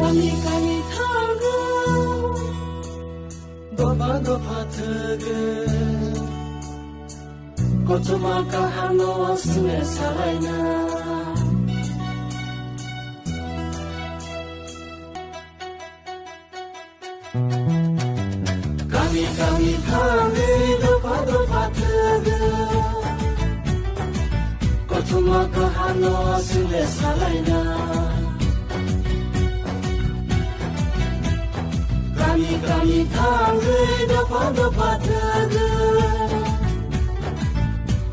kami tanggung Gopa tege Kotuma kahano sune salaina Kami tanggung Gopa tege Kotuma kahano sune salaina Kami tanggung Gopa tege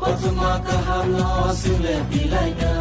Kotuma kahano sune bilaina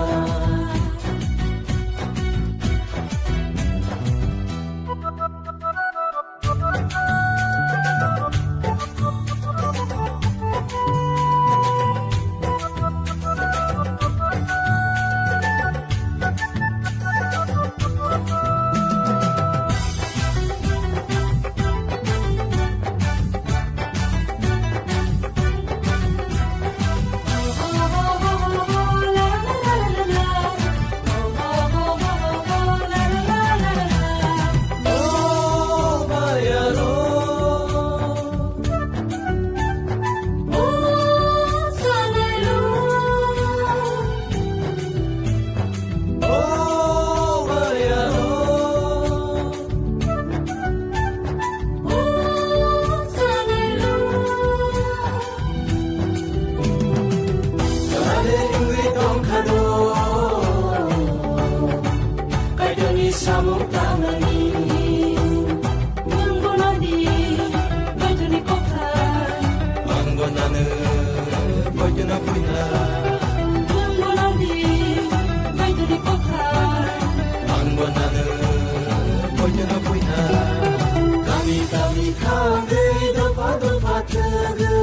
Kami tanggung Gopa tege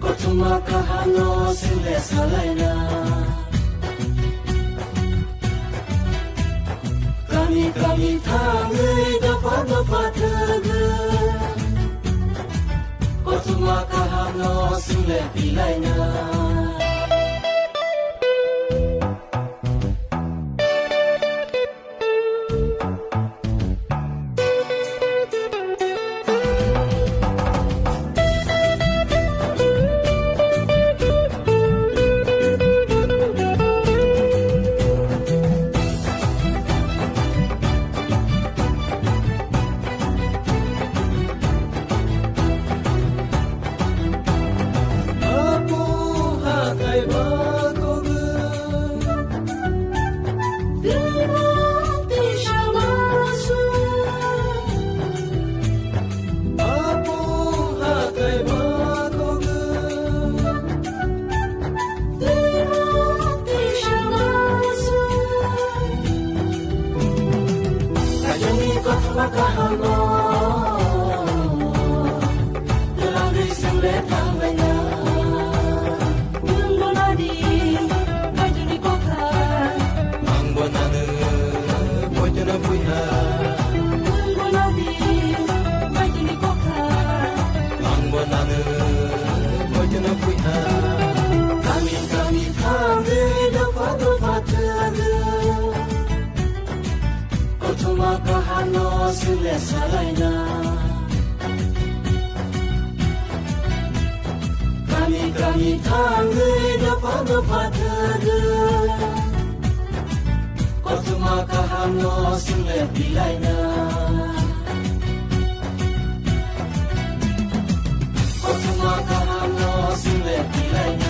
Kotuma kahano sune salaina Kami tanggung Gopa tege Kotuma kahano sune bilaina Kami tanggung Gopa tege Kotuma kahano sune salaina Kami tanggung Gopa tege Kotuma kahano sune bilaina Kotuma kahano sune bilaina